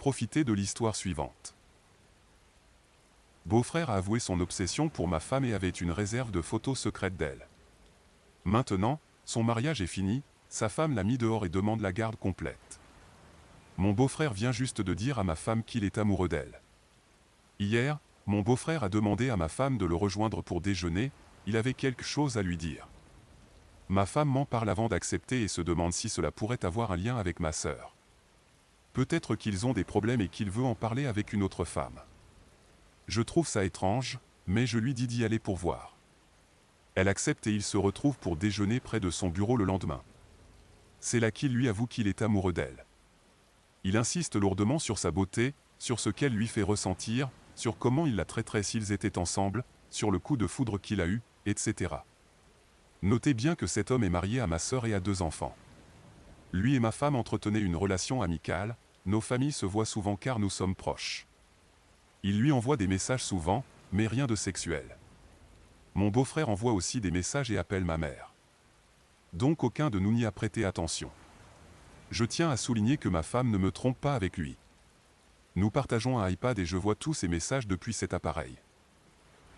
Profitez de l'histoire suivante. Beau-frère a avoué son obsession pour ma femme et avait une réserve de photos secrètes d'elle. Maintenant, son mariage est fini, sa femme l'a mis dehors et demande la garde complète. Mon beau-frère vient juste de dire à ma femme qu'il est amoureux d'elle. Hier, mon beau-frère a demandé à ma femme de le rejoindre pour déjeuner, il avait quelque chose à lui dire. Ma femme m'en parle avant d'accepter et se demande si cela pourrait avoir un lien avec ma sœur. Peut-être qu'ils ont des problèmes et qu'il veut en parler avec une autre femme. Je trouve ça étrange, mais je lui dis d'y aller pour voir. Elle accepte et il se retrouve pour déjeuner près de son bureau le lendemain. C'est là qu'il lui avoue qu'il est amoureux d'elle. Il insiste lourdement sur sa beauté, sur ce qu'elle lui fait ressentir, sur comment il la traiterait s'ils étaient ensemble, sur le coup de foudre qu'il a eu, etc. Notez bien que cet homme est marié à ma sœur et a 2 enfants. Lui et ma femme entretenaient une relation amicale, nos familles se voient souvent car nous sommes proches. Il lui envoie des messages souvent, mais rien de sexuel. Mon beau-frère envoie aussi des messages et appelle ma mère. Donc aucun de nous n'y a prêté attention. Je tiens à souligner que ma femme ne me trompe pas avec lui. Nous partageons un iPad et je vois tous ces messages depuis cet appareil.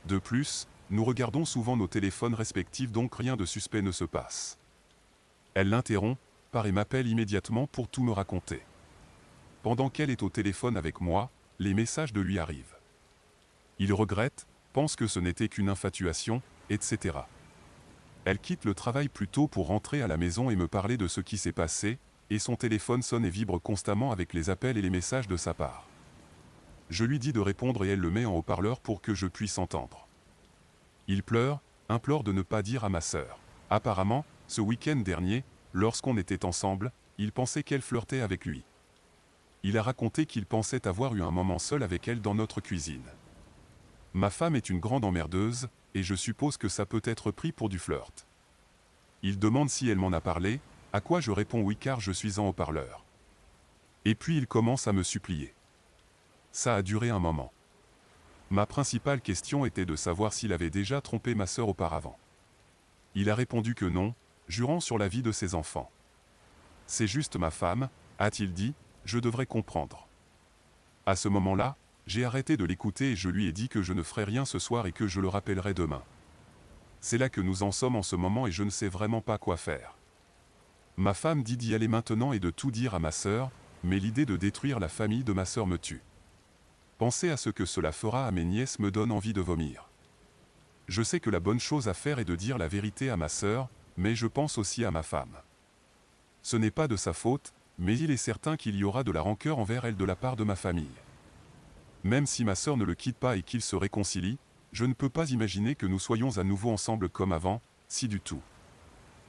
De plus, nous regardons souvent nos téléphones respectifs donc rien de suspect ne se passe. Elle l'interrompt, part et m'appelle immédiatement pour tout me raconter. Pendant qu'elle est au téléphone avec moi, les messages de lui arrivent. Il regrette, pense que ce n'était qu'une infatuation, etc. Elle quitte le travail plus tôt pour rentrer à la maison et me parler de ce qui s'est passé, et son téléphone sonne et vibre constamment avec les appels et les messages de sa part. Je lui dis de répondre et elle le met en haut-parleur pour que je puisse entendre. Il pleure, implore de ne pas dire à ma sœur. Apparemment, ce week-end dernier, lorsqu'on était ensemble, il pensait qu'elle flirtait avec lui. Il a raconté qu'il pensait avoir eu un moment seul avec elle dans notre cuisine. Ma femme est une grande emmerdeuse, et je suppose que ça peut être pris pour du flirt. Il demande si elle m'en a parlé, à quoi je réponds oui car je suis en haut-parleur. Et puis il commence à me supplier. Ça a duré un moment. Ma principale question était de savoir s'il avait déjà trompé ma sœur auparavant. Il a répondu que non, jurant sur la vie de ses enfants. C'est juste ma femme, a-t-il dit, je devrais comprendre. À ce moment-là, j'ai arrêté de l'écouter et je lui ai dit que je ne ferais rien ce soir et que je le rappellerai demain. C'est là que nous en sommes en ce moment et je ne sais vraiment pas quoi faire. Ma femme dit d'y aller maintenant et de tout dire à ma sœur, mais l'idée de détruire la famille de ma sœur me tue. Penser à ce que cela fera à mes nièces me donne envie de vomir. Je sais que la bonne chose à faire est de dire la vérité à ma sœur, mais je pense aussi à ma femme. Ce n'est pas de sa faute, mais il est certain qu'il y aura de la rancœur envers elle de la part de ma famille. Même si ma sœur ne le quitte pas et qu'ils se réconcilient, je ne peux pas imaginer que nous soyons à nouveau ensemble comme avant, si du tout.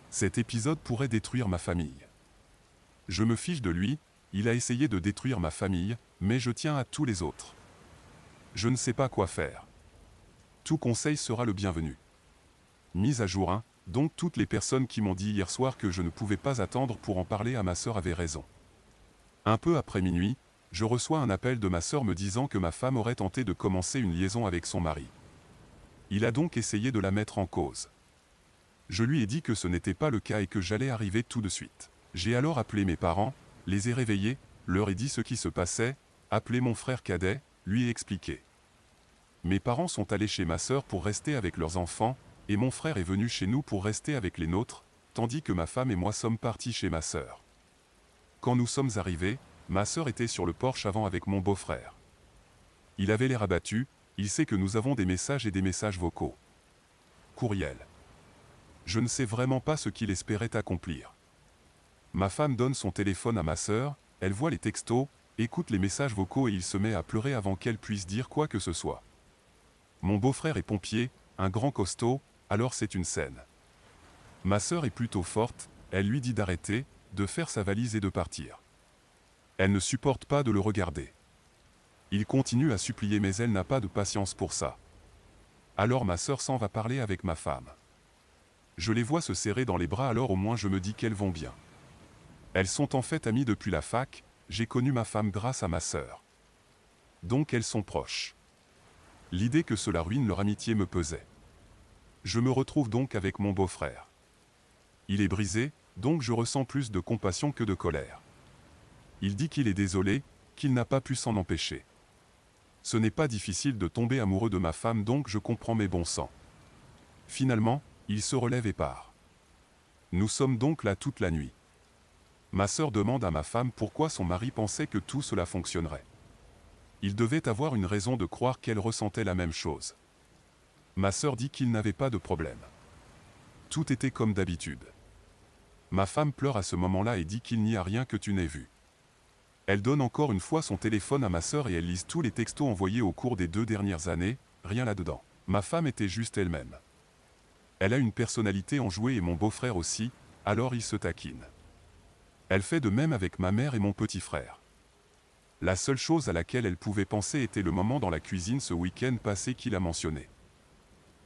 Cet épisode pourrait détruire ma famille. Je me fiche de lui, il a essayé de détruire ma famille, mais je tiens à tous les autres. Je ne sais pas quoi faire. Tout conseil sera le bienvenu. Mise à jour 1, donc toutes les personnes qui m'ont dit hier soir que je ne pouvais pas attendre pour en parler à ma sœur avaient raison. Un peu après minuit, je reçois un appel de ma sœur me disant que ma femme aurait tenté de commencer une liaison avec son mari. Il a donc essayé de la mettre en cause. Je lui ai dit que ce n'était pas le cas et que j'allais arriver tout de suite. J'ai alors appelé mes parents, les ai réveillés, leur ai dit ce qui se passait, appelé mon frère cadet, lui ai expliqué. Mes parents sont allés chez ma sœur pour rester avec leurs enfants, et mon frère est venu chez nous pour rester avec les nôtres, tandis que ma femme et moi sommes partis chez ma sœur. Quand nous sommes arrivés, ma sœur était sur le porche avant avec mon beau-frère. Il avait l'air abattu, il sait que nous avons des messages et des messages vocaux. Courriel. Je ne sais vraiment pas ce qu'il espérait accomplir. Ma femme donne son téléphone à ma sœur, elle voit les textos, écoute les messages vocaux et il se met à pleurer avant qu'elle puisse dire quoi que ce soit. Mon beau-frère est pompier, un grand costaud, alors c'est une scène. Ma sœur est plutôt forte, elle lui dit d'arrêter, de faire sa valise et de partir. Elle ne supporte pas de le regarder. Il continue à supplier mais elle n'a pas de patience pour ça. Alors ma sœur s'en va parler avec ma femme. Je les vois se serrer dans les bras alors au moins je me dis qu'elles vont bien. Elles sont en fait amies depuis la fac, j'ai connu ma femme grâce à ma sœur. Donc elles sont proches. L'idée que cela ruine leur amitié me pesait. Je me retrouve donc avec mon beau-frère. Il est brisé, donc je ressens plus de compassion que de colère. Il dit qu'il est désolé, qu'il n'a pas pu s'en empêcher. Ce n'est pas difficile de tomber amoureux de ma femme, donc je comprends mes bons sens. Finalement, il se relève et part. Nous sommes donc là toute la nuit. Ma sœur demande à ma femme pourquoi son mari pensait que tout cela fonctionnerait. Il devait avoir une raison de croire qu'elle ressentait la même chose. Ma sœur dit qu'il n'avait pas de problème. Tout était comme d'habitude. Ma femme pleure à ce moment-là et dit qu'il n'y a rien que tu n'aies vu. Elle donne encore une fois son téléphone à ma sœur et elle lise tous les textos envoyés au cours des 2 dernières années, rien là-dedans. Ma femme était juste elle-même. Elle a une personnalité enjouée et mon beau-frère aussi, alors ils se taquinent. Elle fait de même avec ma mère et mon petit frère. La seule chose à laquelle elle pouvait penser était le moment dans la cuisine ce week-end passé qu'il a mentionné.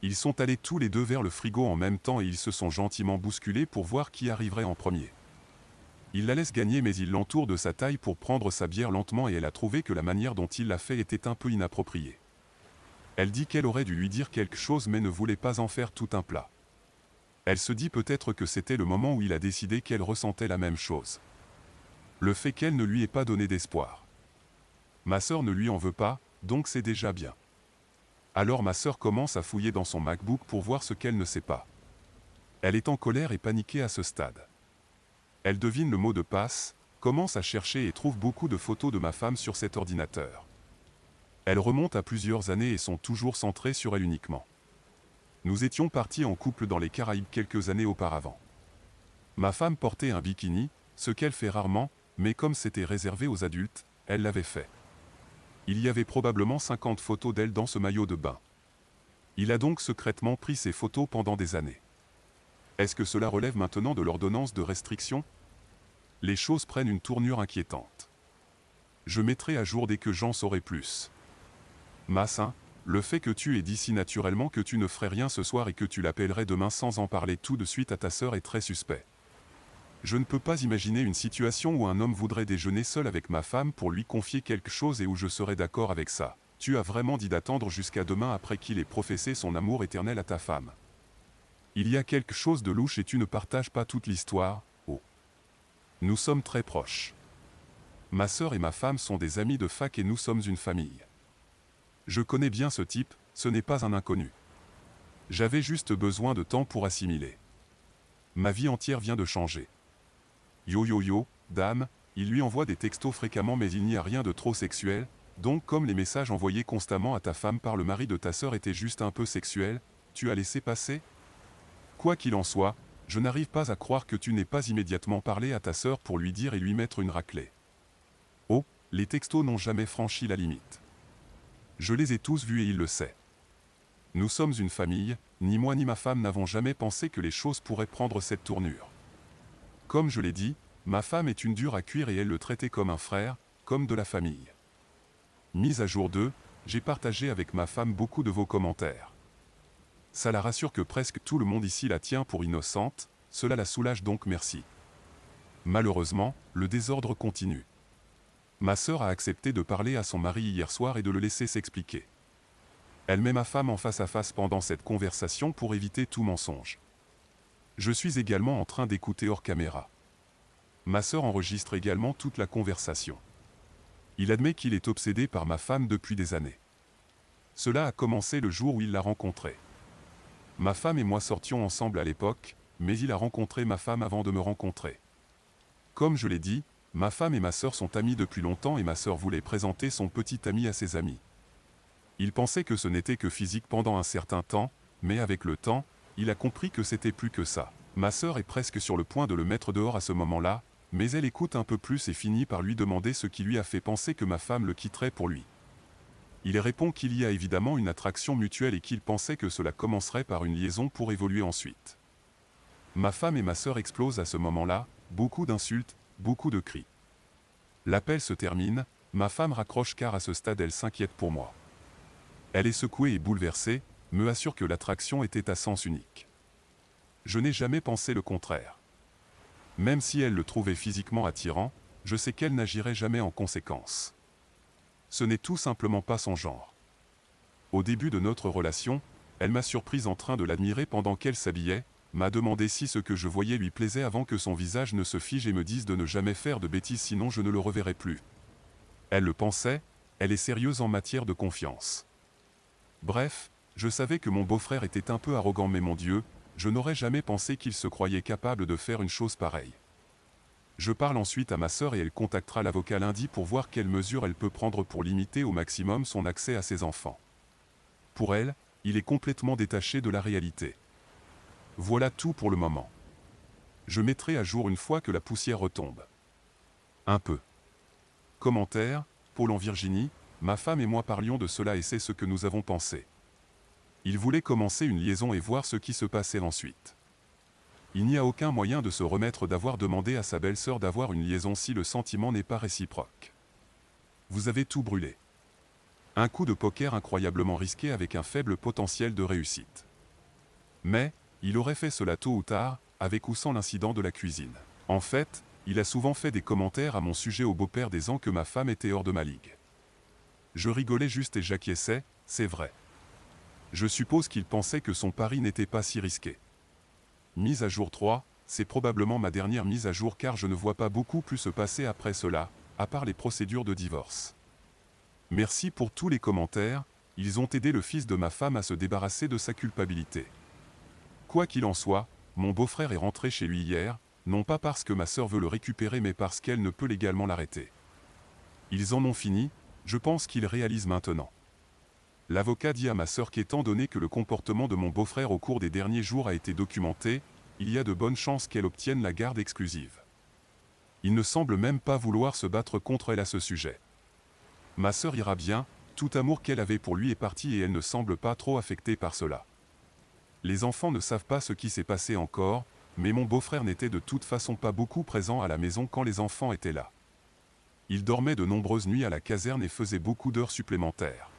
Ils sont allés tous les deux vers le frigo en même temps et ils se sont gentiment bousculés pour voir qui arriverait en premier. Il la laisse gagner mais il l'entoure de sa taille pour prendre sa bière lentement et elle a trouvé que la manière dont il l'a fait était un peu inappropriée. Elle dit qu'elle aurait dû lui dire quelque chose mais ne voulait pas en faire tout un plat. Elle se dit peut-être que c'était le moment où il a décidé qu'elle ressentait la même chose. Le fait qu'elle ne lui ait pas donné d'espoir. Ma sœur ne lui en veut pas, donc c'est déjà bien. Alors ma sœur commence à fouiller dans son MacBook pour voir ce qu'elle ne sait pas. Elle est en colère et paniquée à ce stade. Elle devine le mot de passe, commence à chercher et trouve beaucoup de photos de ma femme sur cet ordinateur. Elles remontent à plusieurs années et sont toujours centrées sur elle uniquement. Nous étions partis en couple dans les Caraïbes quelques années auparavant. Ma femme portait un bikini, ce qu'elle fait rarement, mais comme c'était réservé aux adultes, elle l'avait fait. Il y avait probablement 50 photos d'elle dans ce maillot de bain. Il a donc secrètement pris ces photos pendant des années. Est-ce que cela relève maintenant de l'ordonnance de restriction? Les choses prennent une tournure inquiétante. Je mettrai à jour dès que j'en saurai plus. Massin, le fait que tu aies dit si naturellement que tu ne ferais rien ce soir et que tu l'appellerais demain sans en parler tout de suite à ta sœur est très suspect. Je ne peux pas imaginer une situation où un homme voudrait déjeuner seul avec ma femme pour lui confier quelque chose et où je serais d'accord avec ça. Tu as vraiment dit d'attendre jusqu'à demain après qu'il ait professé son amour éternel à ta femme. Il y a quelque chose de louche et tu ne partages pas toute l'histoire, oh. Nous sommes très proches. Ma sœur et ma femme sont des amis de fac et nous sommes une famille. Je connais bien ce type, ce n'est pas un inconnu. J'avais juste besoin de temps pour assimiler. Ma vie entière vient de changer. Yo yo yo, dame, il lui envoie des textos fréquemment mais il n'y a rien de trop sexuel, donc comme les messages envoyés constamment à ta femme par le mari de ta sœur étaient juste un peu sexuels, tu as laissé passer? Quoi qu'il en soit, je n'arrive pas à croire que tu n'aies pas immédiatement parlé à ta sœur pour lui dire et lui mettre une raclée. Oh, les textos n'ont jamais franchi la limite. Je les ai tous vus et il le sait. Nous sommes une famille, ni moi ni ma femme n'avons jamais pensé que les choses pourraient prendre cette tournure. Comme je l'ai dit, ma femme est une dure à cuire et elle le traitait comme un frère, comme de la famille. Mise à jour 2, j'ai partagé avec ma femme beaucoup de vos commentaires. Ça la rassure que presque tout le monde ici la tient pour innocente, cela la soulage donc merci. Malheureusement, le désordre continue. Ma sœur a accepté de parler à son mari hier soir et de le laisser s'expliquer. Elle met ma femme en face à face pendant cette conversation pour éviter tout mensonge. Je suis également en train d'écouter hors caméra. Ma sœur enregistre également toute la conversation. Il admet qu'il est obsédé par ma femme depuis des années. Cela a commencé le jour où il l'a rencontrée. Ma femme et moi sortions ensemble à l'époque, mais il a rencontré ma femme avant de me rencontrer. Comme je l'ai dit, ma femme et ma sœur sont amies depuis longtemps et ma sœur voulait présenter son petit ami à ses amis. Il pensait que ce n'était que physique pendant un certain temps, mais avec le temps, il a compris que c'était plus que ça. Ma sœur est presque sur le point de le mettre dehors à ce moment-là, mais elle écoute un peu plus et finit par lui demander ce qui lui a fait penser que ma femme le quitterait pour lui. Il répond qu'il y a évidemment une attraction mutuelle et qu'il pensait que cela commencerait par une liaison pour évoluer ensuite. Ma femme et ma sœur explosent à ce moment-là, beaucoup d'insultes, beaucoup de cris. L'appel se termine, ma femme raccroche car à ce stade elle s'inquiète pour moi. Elle est secouée et bouleversée, me assure que l'attraction était à sens unique. Je n'ai jamais pensé le contraire. Même si elle le trouvait physiquement attirant, je sais qu'elle n'agirait jamais en conséquence. Ce n'est tout simplement pas son genre. Au début de notre relation, elle m'a surprise en train de l'admirer pendant qu'elle s'habillait, m'a demandé si ce que je voyais lui plaisait avant que son visage ne se fige et me dise de ne jamais faire de bêtises sinon je ne le reverrai plus. Elle le pensait, elle est sérieuse en matière de confiance. Bref, je savais que mon beau-frère était un peu arrogant, mais mon Dieu, je n'aurais jamais pensé qu'il se croyait capable de faire une chose pareille. Je parle ensuite à ma sœur et elle contactera l'avocat lundi pour voir quelles mesures elle peut prendre pour limiter au maximum son accès à ses enfants. Pour elle, il est complètement détaché de la réalité. Voilà tout pour le moment. Je mettrai à jour une fois que la poussière retombe. Un peu. Commentaire, Paul en Virginie, ma femme et moi parlions de cela et c'est ce que nous avons pensé. Il voulait commencer une liaison et voir ce qui se passait ensuite. Il n'y a aucun moyen de se remettre d'avoir demandé à sa belle-sœur d'avoir une liaison si le sentiment n'est pas réciproque. Vous avez tout brûlé. Un coup de poker incroyablement risqué avec un faible potentiel de réussite. Mais, il aurait fait cela tôt ou tard, avec ou sans l'incident de la cuisine. En fait, il a souvent fait des commentaires à mon sujet au beau-père disant que ma femme était hors de ma ligue. Je rigolais juste et j'acquiesçais, c'est vrai. Je suppose qu'il pensait que son pari n'était pas si risqué. Mise à jour 3, c'est probablement ma dernière mise à jour car je ne vois pas beaucoup plus se passer après cela, à part les procédures de divorce. Merci pour tous les commentaires, ils ont aidé le fils de ma femme à se débarrasser de sa culpabilité. Quoi qu'il en soit, mon beau-frère est rentré chez lui hier, non pas parce que ma sœur veut le récupérer mais parce qu'elle ne peut légalement l'arrêter. Ils en ont fini, je pense qu'ils réalisent maintenant. L'avocat dit à ma sœur qu'étant donné que le comportement de mon beau-frère au cours des derniers jours a été documenté, il y a de bonnes chances qu'elle obtienne la garde exclusive. Il ne semble même pas vouloir se battre contre elle à ce sujet. Ma sœur ira bien, tout amour qu'elle avait pour lui est parti et elle ne semble pas trop affectée par cela. Les enfants ne savent pas ce qui s'est passé encore, mais mon beau-frère n'était de toute façon pas beaucoup présent à la maison quand les enfants étaient là. Il dormait de nombreuses nuits à la caserne et faisait beaucoup d'heures supplémentaires.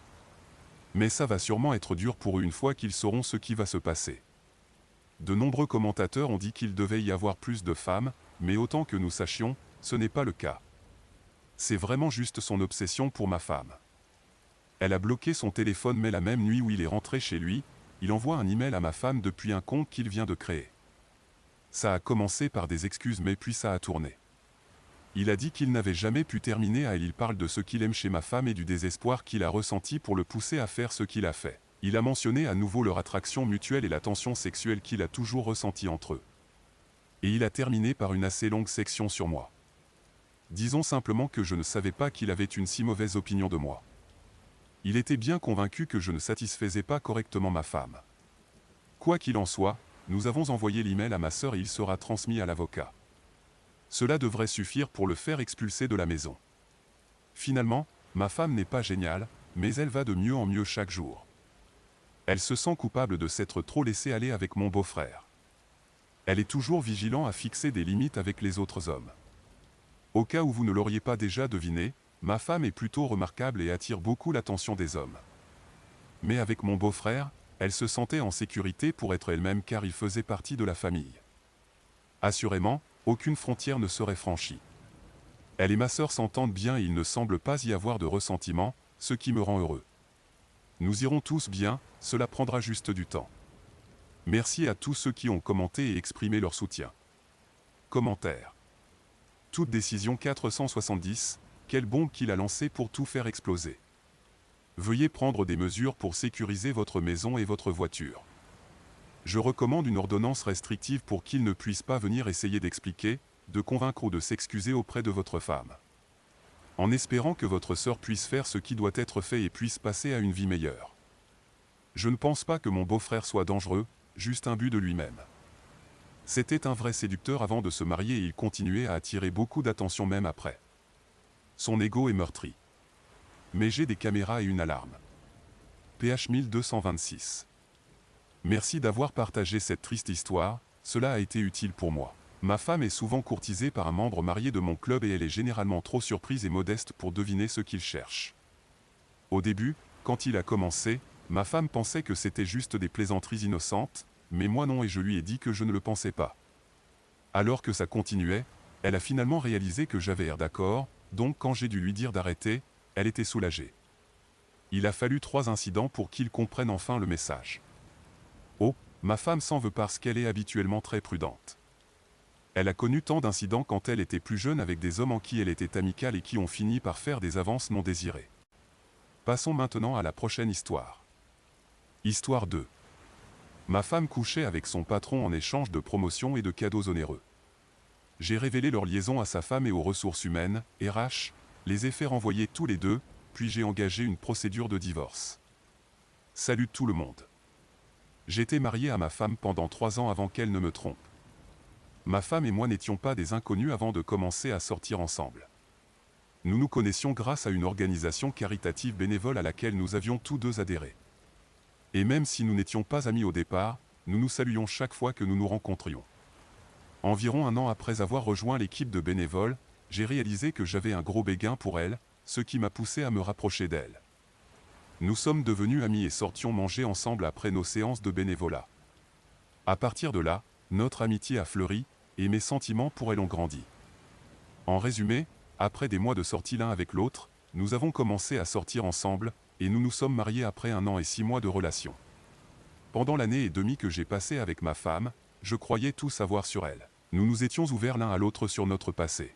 Mais ça va sûrement être dur pour eux une fois qu'ils sauront ce qui va se passer. De nombreux commentateurs ont dit qu'il devait y avoir plus de femmes, mais autant que nous sachions, ce n'est pas le cas. C'est vraiment juste son obsession pour ma femme. Elle a bloqué son téléphone mais la même nuit où il est rentré chez lui, il envoie un email à ma femme depuis un compte qu'il vient de créer. Ça a commencé par des excuses mais puis ça a tourné. Il a dit qu'il n'avait jamais pu terminer à elle. Il parle de ce qu'il aime chez ma femme et du désespoir qu'il a ressenti pour le pousser à faire ce qu'il a fait. Il a mentionné à nouveau leur attraction mutuelle et la tension sexuelle qu'il a toujours ressentie entre eux. Et il a terminé par une assez longue section sur moi. Disons simplement que je ne savais pas qu'il avait une si mauvaise opinion de moi. Il était bien convaincu que je ne satisfaisais pas correctement ma femme. Quoi qu'il en soit, nous avons envoyé l'email à ma sœur et il sera transmis à l'avocat. Cela devrait suffire pour le faire expulser de la maison. Finalement, ma femme n'est pas géniale, mais elle va de mieux en mieux chaque jour. Elle se sent coupable de s'être trop laissée aller avec mon beau-frère. Elle est toujours vigilante à fixer des limites avec les autres hommes. Au cas où vous ne l'auriez pas déjà deviné, ma femme est plutôt remarquable et attire beaucoup l'attention des hommes. Mais avec mon beau-frère, elle se sentait en sécurité pour être elle-même car il faisait partie de la famille. Assurément, aucune frontière ne serait franchie. Elle et ma sœur s'entendent bien et il ne semble pas y avoir de ressentiment, ce qui me rend heureux. Nous irons tous bien, cela prendra juste du temps. Merci à tous ceux qui ont commenté et exprimé leur soutien. Commentaire. Toute décision 470, quelle bombe qu'il a lancée pour tout faire exploser. Veuillez prendre des mesures pour sécuriser votre maison et votre voiture. Je recommande une ordonnance restrictive pour qu'il ne puisse pas venir essayer d'expliquer, de convaincre ou de s'excuser auprès de votre femme. En espérant que votre sœur puisse faire ce qui doit être fait et puisse passer à une vie meilleure. Je ne pense pas que mon beau-frère soit dangereux, juste imbu de lui-même. C'était un vrai séducteur avant de se marier et il continuait à attirer beaucoup d'attention même après. Son ego est meurtri. Mais j'ai des caméras et une alarme. PH 1226. Merci d'avoir partagé cette triste histoire, cela a été utile pour moi. Ma femme est souvent courtisée par un membre marié de mon club et elle est généralement trop surprise et modeste pour deviner ce qu'il cherche. Au début, quand il a commencé, ma femme pensait que c'était juste des plaisanteries innocentes, mais moi non et je lui ai dit que je ne le pensais pas. Alors que ça continuait, elle a finalement réalisé que j'avais l'air d'accord, donc quand j'ai dû lui dire d'arrêter, elle était soulagée. Il a fallu 3 incidents pour qu'il comprenne enfin le message. Oh, ma femme s'en veut parce qu'elle est habituellement très prudente. Elle a connu tant d'incidents quand elle était plus jeune avec des hommes en qui elle était amicale et qui ont fini par faire des avances non désirées. Passons maintenant à la prochaine histoire. Histoire 2. Ma femme couchait avec son patron en échange de promotions et de cadeaux onéreux. J'ai révélé leur liaison à sa femme et aux ressources humaines, RH, les ai fait renvoyer tous les deux, puis j'ai engagé une procédure de divorce. Salut tout le monde. J'étais marié à ma femme pendant 3 ans avant qu'elle ne me trompe. Ma femme et moi n'étions pas des inconnus avant de commencer à sortir ensemble. Nous nous connaissions grâce à une organisation caritative bénévole à laquelle nous avions tous deux adhéré. Et même si nous n'étions pas amis au départ, nous nous saluions chaque fois que nous nous rencontrions. Environ 1 an après avoir rejoint l'équipe de bénévoles, j'ai réalisé que j'avais un gros béguin pour elle, ce qui m'a poussé à me rapprocher d'elle. Nous sommes devenus amis et sortions manger ensemble après nos séances de bénévolat. À partir de là, notre amitié a fleuri, et mes sentiments pour elle ont grandi. En résumé, après des mois de sortie l'un avec l'autre, nous avons commencé à sortir ensemble, et nous nous sommes mariés après 1 an et 6 mois de relation. Pendant l'année et demie que j'ai passée avec ma femme, je croyais tout savoir sur elle. Nous nous étions ouverts l'un à l'autre sur notre passé.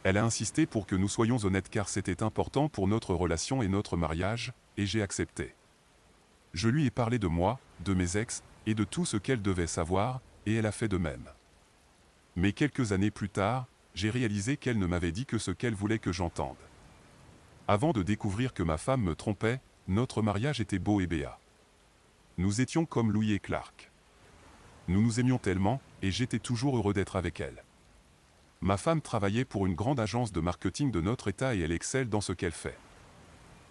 Elle a insisté pour que nous soyons honnêtes car c'était important pour notre relation et notre mariage, et j'ai accepté. Je lui ai parlé de moi, de mes ex, et de tout ce qu'elle devait savoir, et elle a fait de même. Mais quelques années plus tard, j'ai réalisé qu'elle ne m'avait dit que ce qu'elle voulait que j'entende. Avant de découvrir que ma femme me trompait, notre mariage était beau et béat. Nous étions comme Louis et Clark. Nous nous aimions tellement, et j'étais toujours heureux d'être avec elle. Ma femme travaillait pour une grande agence de marketing de notre état et elle excelle dans ce qu'elle fait.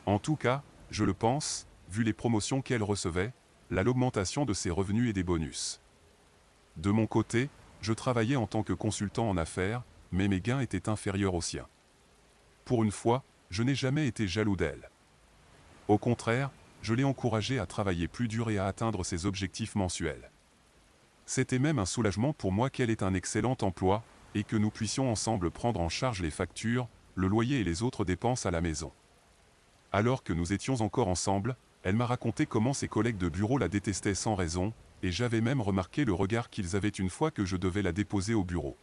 En tout cas, je le pense, vu les promotions qu'elle recevait, l'augmentation de ses revenus et des bonus. De mon côté, je travaillais en tant que consultant en affaires, mais mes gains étaient inférieurs aux siens. Pour une fois, je n'ai jamais été jaloux d'elle. Au contraire, je l'ai encouragée à travailler plus dur et à atteindre ses objectifs mensuels. C'était même un soulagement pour moi qu'elle ait un excellent emploi, et que nous puissions ensemble prendre en charge les factures, le loyer et les autres dépenses à la maison. Alors que nous étions encore ensemble, elle m'a raconté comment ses collègues de bureau la détestaient sans raison, et j'avais même remarqué le regard qu'ils avaient une fois que je devais la déposer au bureau.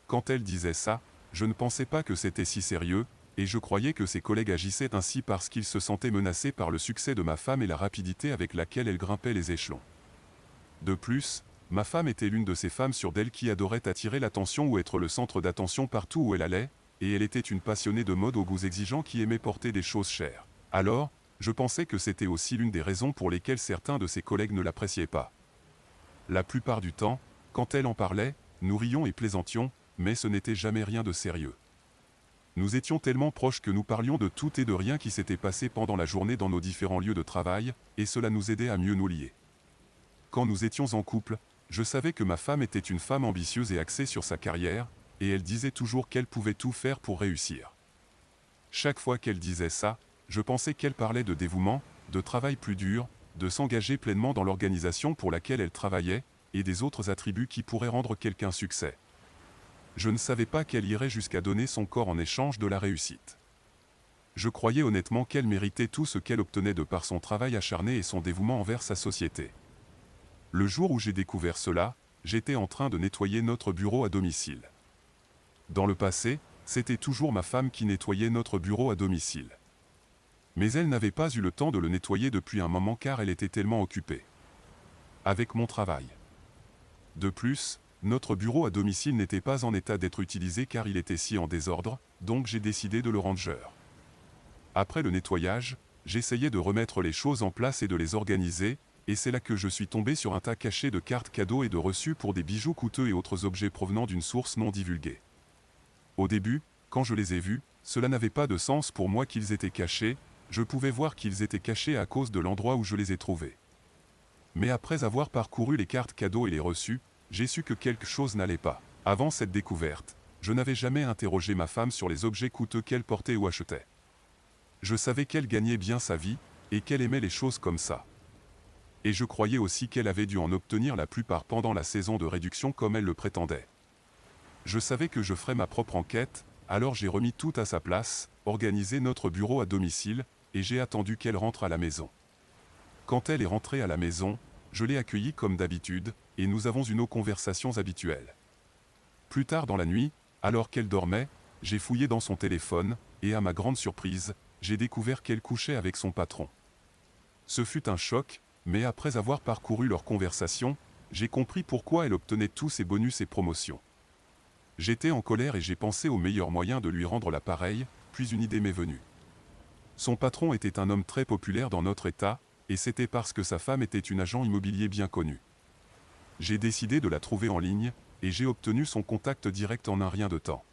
Quand elle disait ça, je ne pensais pas que c'était si sérieux, et je croyais que ses collègues agissaient ainsi parce qu'ils se sentaient menacés par le succès de ma femme et la rapidité avec laquelle elle grimpait les échelons. De plus, ma femme était l'une de ces femmes sur d'elle qui adorait attirer l'attention ou être le centre d'attention partout où elle allait, et elle était une passionnée de mode aux goûts exigeants qui aimait porter des choses chères. Alors, je pensais que c'était aussi l'une des raisons pour lesquelles certains de ses collègues ne l'appréciaient pas. La plupart du temps, quand elle en parlait, nous rions et plaisantions, mais ce n'était jamais rien de sérieux. Nous étions tellement proches que nous parlions de tout et de rien qui s'était passé pendant la journée dans nos différents lieux de travail, et cela nous aidait à mieux nous lier. Quand nous étions en couple, je savais que ma femme était une femme ambitieuse et axée sur sa carrière, et elle disait toujours qu'elle pouvait tout faire pour réussir. Chaque fois qu'elle disait ça, je pensais qu'elle parlait de dévouement, de travail plus dur, de s'engager pleinement dans l'organisation pour laquelle elle travaillait, et des autres attributs qui pourraient rendre quelqu'un succès. Je ne savais pas qu'elle irait jusqu'à donner son corps en échange de la réussite. Je croyais honnêtement qu'elle méritait tout ce qu'elle obtenait de par son travail acharné et son dévouement envers sa société. Le jour où j'ai découvert cela, j'étais en train de nettoyer notre bureau à domicile. Dans le passé, c'était toujours ma femme qui nettoyait notre bureau à domicile. Mais elle n'avait pas eu le temps de le nettoyer depuis un moment car elle était tellement occupée avec mon travail. De plus, notre bureau à domicile n'était pas en état d'être utilisé car il était si en désordre, donc j'ai décidé de le ranger. Après le nettoyage, j'essayais de remettre les choses en place et de les organiser, et c'est là que je suis tombé sur un tas caché de cartes cadeaux et de reçus pour des bijoux coûteux et autres objets provenant d'une source non divulguée. Au début, quand je les ai vus, cela n'avait pas de sens pour moi qu'ils étaient cachés, je pouvais voir qu'ils étaient cachés à cause de l'endroit où je les ai trouvés. Mais après avoir parcouru les cartes cadeaux et les reçus, j'ai su que quelque chose n'allait pas. Avant cette découverte, je n'avais jamais interrogé ma femme sur les objets coûteux qu'elle portait ou achetait. Je savais qu'elle gagnait bien sa vie, et qu'elle aimait les choses comme ça. Et je croyais aussi qu'elle avait dû en obtenir la plupart pendant la saison de réduction comme elle le prétendait. Je savais que je ferais ma propre enquête, alors j'ai remis tout à sa place, organisé notre bureau à domicile, et j'ai attendu qu'elle rentre à la maison. Quand elle est rentrée à la maison, je l'ai accueillie comme d'habitude, et nous avons eu nos conversations habituelles. Plus tard dans la nuit, alors qu'elle dormait, j'ai fouillé dans son téléphone, et à ma grande surprise, j'ai découvert qu'elle couchait avec son patron. Ce fut un choc, mais après avoir parcouru leur conversation, j'ai compris pourquoi elle obtenait tous ses bonus et promotions. J'étais en colère et j'ai pensé au meilleur moyen de lui rendre l'appareil, puis une idée m'est venue. Son patron était un homme très populaire dans notre état, et c'était parce que sa femme était une agent immobilier bien connue. J'ai décidé de la trouver en ligne, et j'ai obtenu son contact direct en un rien de temps.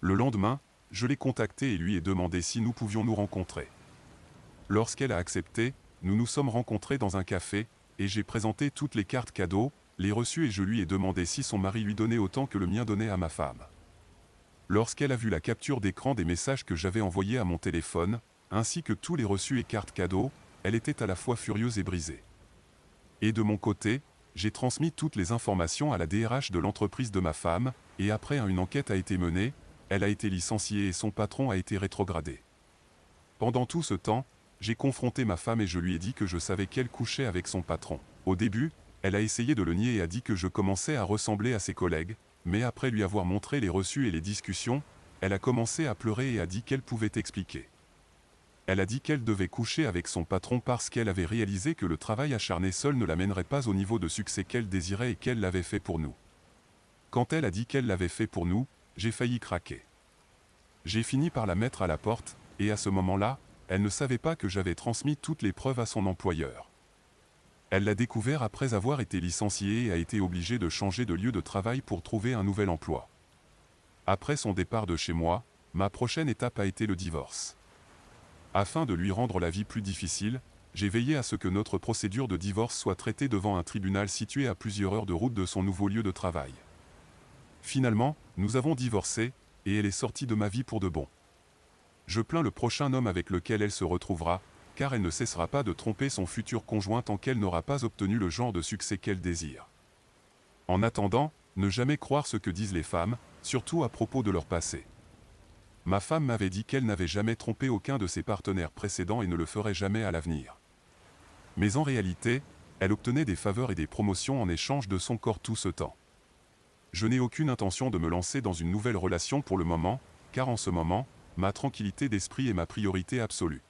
Le lendemain, je l'ai contactée et lui ai demandé si nous pouvions nous rencontrer. Lorsqu'elle a accepté, nous nous sommes rencontrés dans un café, et j'ai présenté toutes les cartes cadeaux, les reçus et je lui ai demandé si son mari lui donnait autant que le mien donnait à ma femme. Lorsqu'elle a vu la capture d'écran des messages que j'avais envoyés à mon téléphone, ainsi que tous les reçus et cartes cadeaux, elle était à la fois furieuse et brisée. Et de mon côté, j'ai transmis toutes les informations à la DRH de l'entreprise de ma femme, et après une enquête a été menée, elle a été licenciée et son patron a été rétrogradé. Pendant tout ce temps, j'ai confronté ma femme et je lui ai dit que je savais qu'elle couchait avec son patron. Au début, elle a essayé de le nier et a dit que je commençais à ressembler à ses collègues, mais après lui avoir montré les reçus et les discussions, elle a commencé à pleurer et a dit qu'elle pouvait expliquer. Elle a dit qu'elle devait coucher avec son patron parce qu'elle avait réalisé que le travail acharné seul ne l'amènerait pas au niveau de succès qu'elle désirait et qu'elle l'avait fait pour nous. Quand elle a dit qu'elle l'avait fait pour nous, j'ai failli craquer. J'ai fini par la mettre à la porte, et à ce moment-là, elle ne savait pas que j'avais transmis toutes les preuves à son employeur. Elle l'a découvert après avoir été licenciée et a été obligée de changer de lieu de travail pour trouver un nouvel emploi. Après son départ de chez moi, ma prochaine étape a été le divorce. Afin de lui rendre la vie plus difficile, j'ai veillé à ce que notre procédure de divorce soit traitée devant un tribunal situé à plusieurs heures de route de son nouveau lieu de travail. Finalement, nous avons divorcé, et elle est sortie de ma vie pour de bon. Je plains le prochain homme avec lequel elle se retrouvera, car elle ne cessera pas de tromper son futur conjoint tant qu'elle n'aura pas obtenu le genre de succès qu'elle désire. En attendant, ne jamais croire ce que disent les femmes, surtout à propos de leur passé. Ma femme m'avait dit qu'elle n'avait jamais trompé aucun de ses partenaires précédents et ne le ferait jamais à l'avenir. Mais en réalité, elle obtenait des faveurs et des promotions en échange de son corps tout ce temps. Je n'ai aucune intention de me lancer dans une nouvelle relation pour le moment, car en ce moment, ma tranquillité d'esprit est ma priorité absolue.